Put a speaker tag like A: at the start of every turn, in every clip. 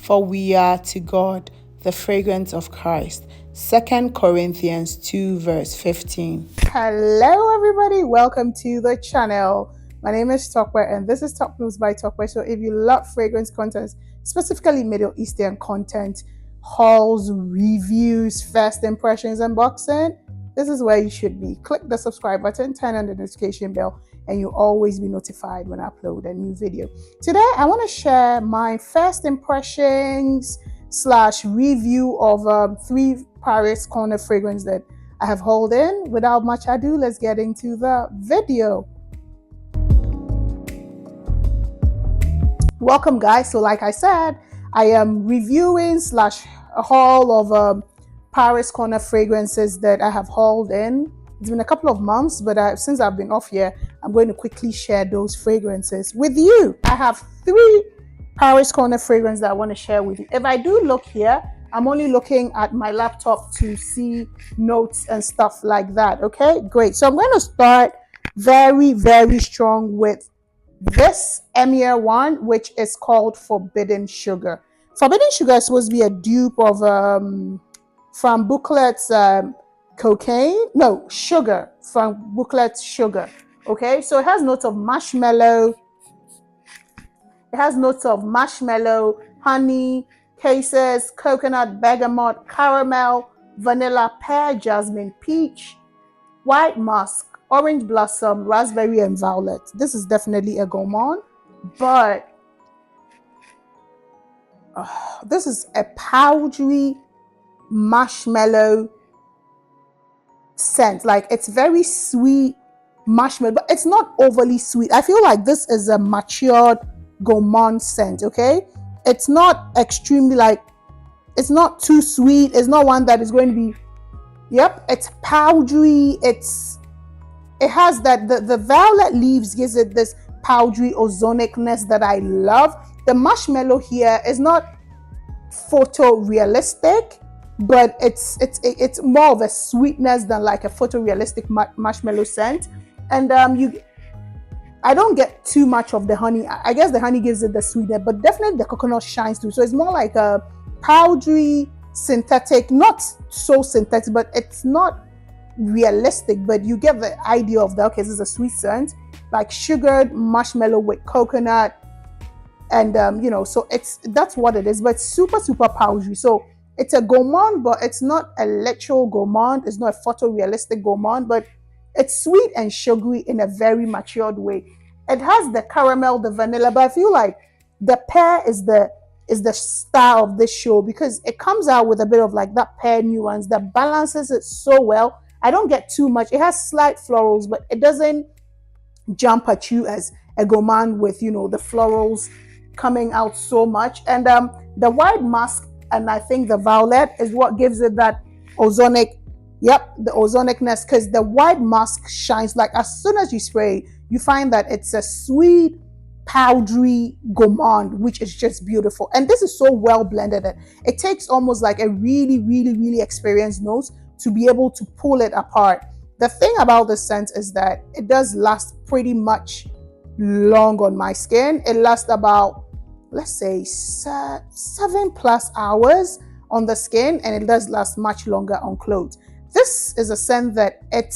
A: for we are to God the fragrance of Christ. 2 Corinthians 2 verse 15. Hello everybody, welcome to the channel. My name is Tokwe and this is Top News by Tokwe. So if you love fragrance content, specifically Middle Eastern content, hauls, reviews, first impressions, unboxing, this is where you should be. Click the subscribe button, turn on the notification bell, and you'll always be notified when I upload a new video. Today, I want to share my first impressions / review of 3 Paris corner fragrance that I have hauled in. Without much ado, let's get into the video. Welcome guys. So like I said, I am reviewing / a haul of Paris corner fragrances that I have hauled in. It's been a couple of months, but since I've been off here, I'm going to quickly share those fragrances with you. I have 3 Paris corner fragrances that I want to share with you. If I do look here, I'm only looking at my laptop to see notes and stuff like that. Okay, great. So I'm going to start very, very strong with this Emir one, which is called Forbidden Sugar. Forbidden Sugar is supposed to be a dupe of from Booklet's sugar, from Booklet's Sugar. Okay, so it has notes of marshmallow. It has notes of marshmallow, honey, cases, coconut, bergamot, caramel, vanilla, pear, jasmine, peach, white musk, orange blossom, raspberry, and violet. This is definitely a gourmand, but this is a powdery marshmallow scent. Like, it's very sweet marshmallow, but it's not overly sweet. I feel like this is a matured gourmand scent. Okay, it's not extremely, like, it's not too sweet. It's not one that is going to be, it's powdery. It has that the violet leaves gives it this powdery ozonicness that I love. The marshmallow here is not photorealistic, but it's more of a sweetness than like a photorealistic marshmallow scent. And I don't get too much of the honey. I guess the honey gives it the sweetness, but definitely the coconut shines too. So it's more like a powdery synthetic, not so synthetic, but it's not realistic, but you get the idea of that. Okay, this is a sweet scent, like sugared marshmallow with coconut, and so that's what it is. But super powdery. So it's a gourmand, but it's not a literal gourmand. It's not a photorealistic gourmand, but it's sweet and sugary in a very matured way. It has the caramel, the vanilla, but I feel like the pear is the star of this show because it comes out with a bit of like that pear nuance that balances it so well. I don't get too much. It has slight florals, but it doesn't jump at you as a gourmand with, the florals coming out so much. And the white musk and I think the violet is what gives it that ozonic, the ozonicness, because the white musk shines. Like, as soon as you spray, you find that it's a sweet, powdery gourmand, which is just beautiful. And this is so well blended that it takes almost like a really experienced nose to be able to pull it apart. The thing about the scent is that it does last pretty much long on my skin. It lasts about, let's say, 7+ hours on the skin, and it does last much longer on clothes. This is a scent that it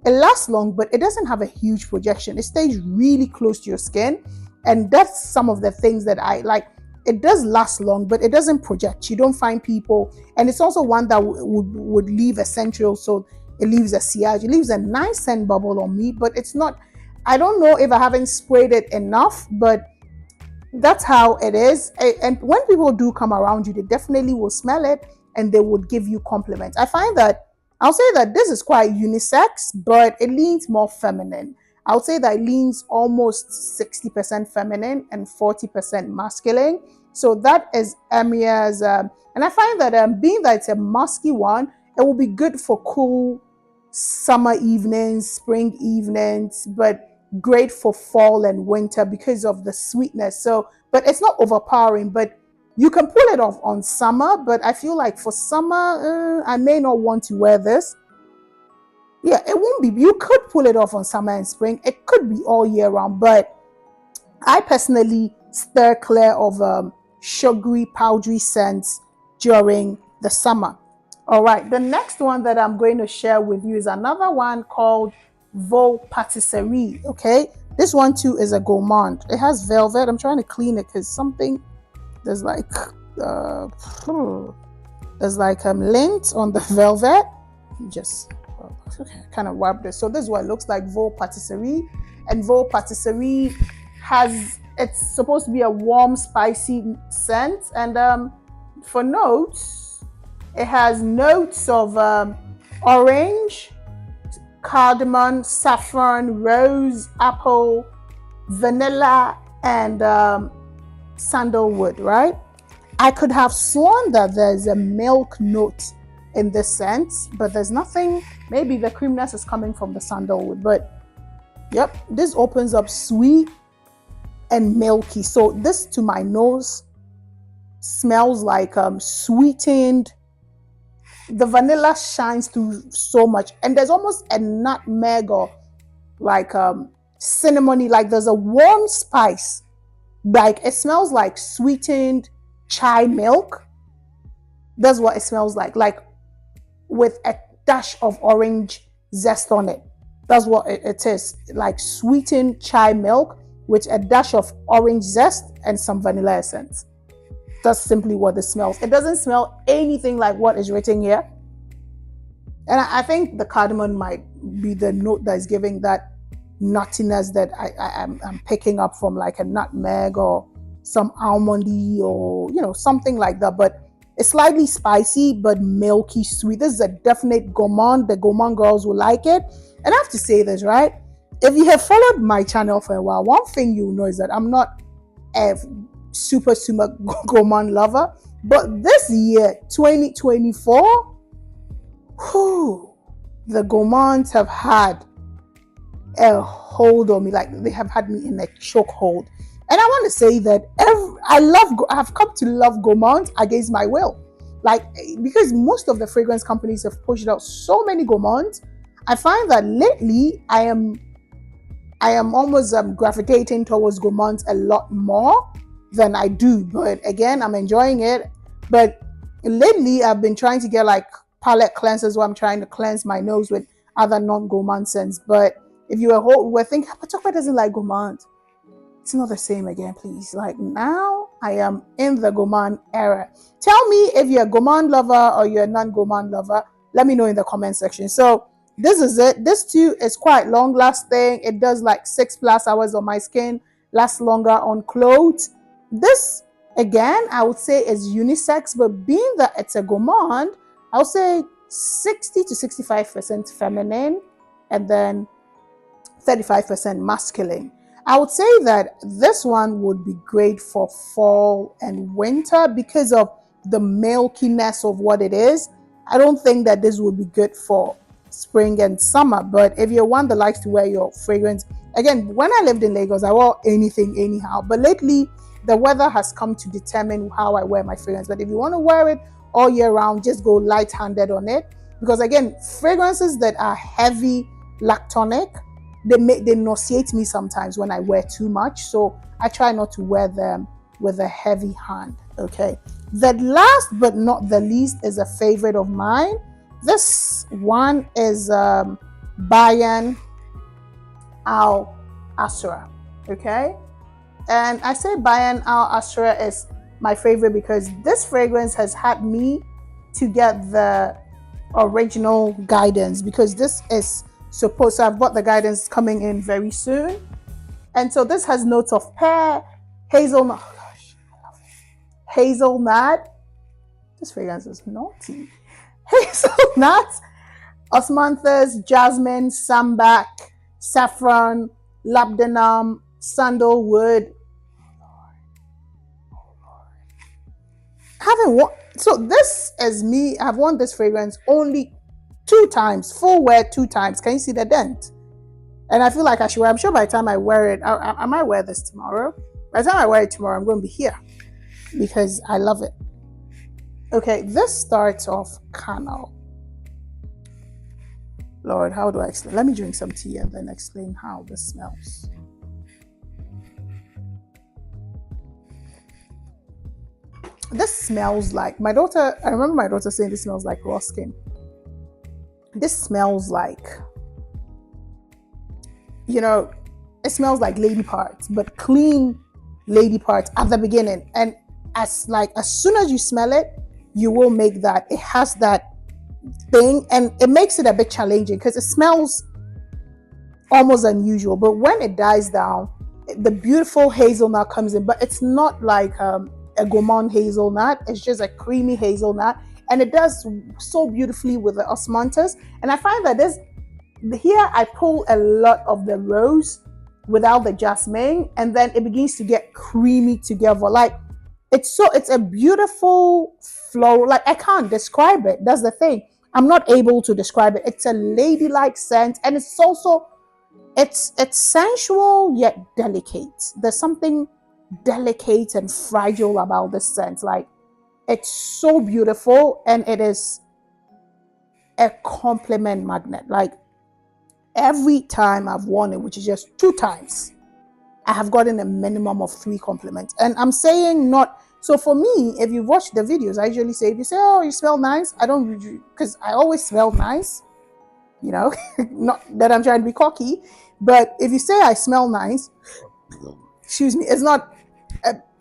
A: lasts long, but it doesn't have a huge projection. It stays really close to your skin, and that's some of the things that I like. It does last long, but it doesn't project. You don't find people, and it's also one that would leave a central, so it leaves a sillage. It leaves a nice scent bubble on me, but it's not. I don't know if I haven't sprayed it enough, but that's how it is. And when people do come around you, they definitely will smell it and they would give you compliments. I find that I'll say that this is quite unisex, but it leans more feminine. I would say that it leans almost 60% feminine and 40% masculine. So that is Emir's, and I find that being that it's a musky one, it will be good for cool summer evenings, spring evenings, but great for fall and winter because of the sweetness. So, but it's not overpowering, but you can pull it off on summer. But I feel like for summer, I may not want to wear this. Yeah, it won't be. You could pull it off on summer and spring. It could be all year round, but I personally steer clear of sugary, powdery scents during the summer. All right, the next one that I'm going to share with you is another one called Voux Patisserie. Okay, this one too is a gourmand. It has velvet. I'm trying to clean it because something there's like uh, lint on the velvet. Just kind of wipe this. So this is what it looks like, Voux Patisserie. And Voux Patisserie it's supposed to be a warm, spicy scent. And for notes, it has notes of orange, cardamom, saffron, rose, apple, vanilla, and sandalwood, right? I could have sworn that there's a milk note in this scent, but there's nothing. Maybe the creaminess is coming from the sandalwood, but yep, this opens up sweet and milky. So this, to my nose, smells like sweetened. The vanilla shines through so much, and there's almost a nutmeg or like cinnamony, like there's a warm spice. Like it smells like sweetened chai milk. That's what it smells like with a dash of orange zest on it. That's what it is, like sweetened chai milk with a dash of orange zest and some vanilla essence. That's simply what it smells. It doesn't smell anything like what is written here. And I think the cardamom might be the note that is giving that nuttiness that I'm picking up from like a nutmeg or some almondy or, something like that. But it's slightly spicy, but milky sweet. This is a definite gourmand. The gourmand girls will like it. And I have to say this, right? If you have followed my channel for a while, one thing you'll know is that I'm not a super gourmand lover. But this year, 2024, the gourmands have had a hold on me. Like they have had me in a chokehold. And I want to say that I've come to love gourmands against my will. Like, because most of the fragrance companies have pushed out so many gourmands, I find that lately I am almost gravitating towards gourmands a lot more than I do. But again, I'm enjoying it. But lately I've been trying to get like palette cleansers where I'm trying to cleanse my nose with other non-gourmand scents. But if you were thinking, but Chocolate doesn't like gourmand, it's not the same again, please. Like now I am in the gourmand era. Tell me if you're a gourmand lover or you're a non-gourmand lover. Let me know in the comment section. So this is it. This too is quite long lasting. It does like 6+ hours on my skin, lasts longer on clothes. This again, I would say is unisex, but being that it's a gourmand, I would say 60 to 65% feminine and then 35% masculine. I would say that this one would be great for fall and winter because of the milkiness of what it is. I don't think that this would be good for spring and summer, but if you're one that likes to wear your fragrance, again, when I lived in Lagos, I wore anything anyhow, but lately the weather has come to determine how I wear my fragrance. But if you want to wear it all year round, just go light-handed on it, because again, fragrances that are heavy lactonic, they nauseate me sometimes when I wear too much, so I try not to wear them with a heavy hand. Okay, the last but not the least is a favorite of mine. This one is Bayn Al Asrar. Okay, and I say Bayn Al Asrar is my favorite because this fragrance has had me to get the original guidance, because this is supposed to have bought the guidance coming in very soon. And so this has notes of pear, hazelnut. Oh gosh, I love it. Hazelnut. This fragrance is naughty. Hazelnut, osmanthus, jasmine, sambac, saffron, labdanum, sandalwood. So this is me. I've worn this fragrance only 2 times, full wear 2 times. Can you see the dent? And I feel like I should wear. I'm sure by the time I wear it, I might wear this tomorrow. By the time I wear it tomorrow, I'm going to be here because I love it. Okay, this starts off canal. Lord, how do I explain? Let me drink some tea and then explain how this smells. This smells like, my daughter, I remember my daughter saying this smells like raw skin. This smells like, you know, it smells like lady parts, but clean lady parts at the beginning. And as soon as you smell it, you will make that, it has that thing, and it makes it a bit challenging because it smells almost unusual. But when it dies down, the beautiful hazelnut comes in, but it's not like a gourmand hazelnut. It's just a creamy hazelnut, and it does so beautifully with the osmanthus. And I find that here I pull a lot of the rose without the jasmine, and then it begins to get creamy together. Like it's a beautiful flow. Like I can't describe it. That's the thing. I'm not able to describe it. It's a ladylike scent, and it's also it's sensual yet delicate. There's something delicate and fragile about this scent. Like it's so beautiful, and it is a compliment magnet. Like every time I've worn it, which is just 2 times, I have gotten a minimum of 3 compliments. And I'm saying not, so for me, if you watch the videos, I usually say, if you say, oh, you smell nice, I don't usually, because I always smell nice, you know, not that I'm trying to be cocky, but if you say I smell nice, excuse me, it's not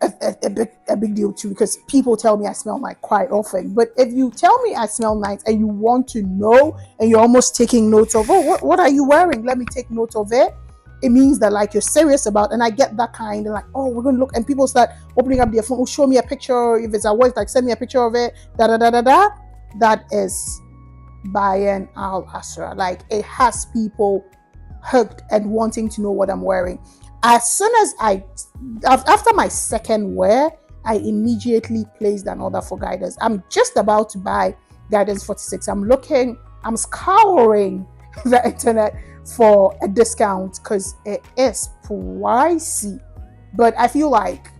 A: a big deal too, because people tell me I smell like quite often. But if you tell me I smell nice and you want to know, and you're almost taking notes of, oh, what are you wearing? Let me take note of it. It means that like you're serious about, and I get that kind of like, oh, we're gonna look, and people start opening up their phone, oh, show me a picture. If it's a voice, like send me a picture of it, da da da da da. That is Bayn Al Asrar. Like it has people hooked and wanting to know what I'm wearing. As soon as after my second wear, I immediately placed an order for guidance. I'm just about to buy guidance 46. I'm scouring the internet for a discount because it is pricey. But I feel like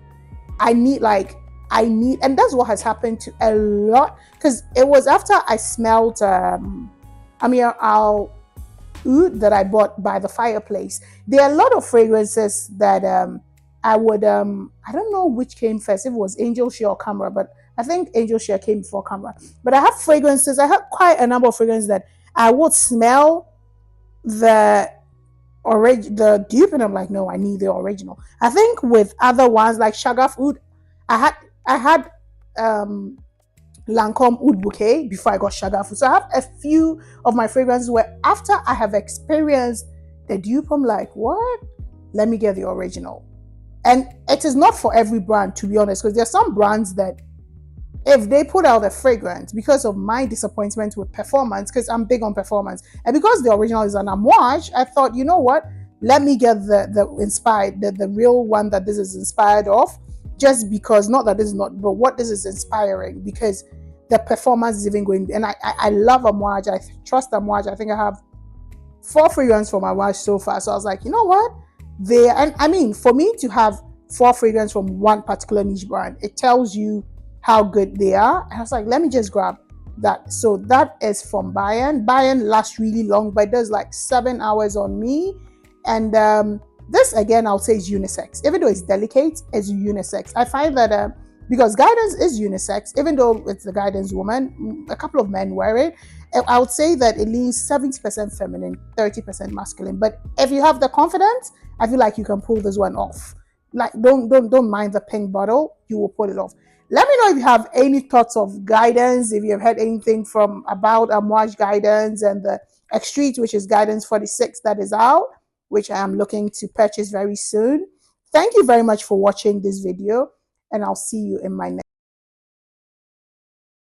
A: I need, and that's what has happened to a lot, because it was after I smelled I'll oud that I bought by the fireplace. There are a lot of fragrances that I would I don't know which came first, if it was Angel Share or Camera, but I think Angel Share came before Camera. But I have fragrances, I have quite a number of fragrances that I would smell the dupe, and I'm like, no, I need the original. I think with other ones like Shagaf Oud, I had Lancome Oud Bouquet before I got Shagaf. So I have a few of my fragrances where after I have experienced the dupe, I'm like, what? Let me get the original. And it is not for every brand, to be honest, because there are some brands that if they put out a fragrance, because of my disappointment with performance, because I'm big on performance, and because the original is an amouage, I thought, you know what? Let me get the inspired, the real one that this is inspired of, just because, not that this is not, but what this is inspiring, because the performance is even going, and I love amouage. I trust amouage. I think I have 4 fragrances from amouage so far. So I was like, you know what? And I mean, for me to have 4 fragrances from one particular niche brand, it tells you how good they are. And I was like, let me just grab that. So that is from Bayn. Bayn lasts really long, but it does like 7 hours on me. And this again, I'll say is unisex. Even though it's delicate, it's unisex. I find that because guidance is unisex, even though it's the guidance woman, a couple of men wear it. I would say that it leans 70% feminine, 30% masculine. But if you have the confidence, I feel like you can pull this one off. Like don't mind the pink bottle, you will pull it off. Let me know if you have any thoughts of guidance, if you have heard anything from about amouage guidance and the Extreet, which is guidance 46 that is out, which I am looking to purchase very soon. Thank you very much for watching this video, and I'll see you in my next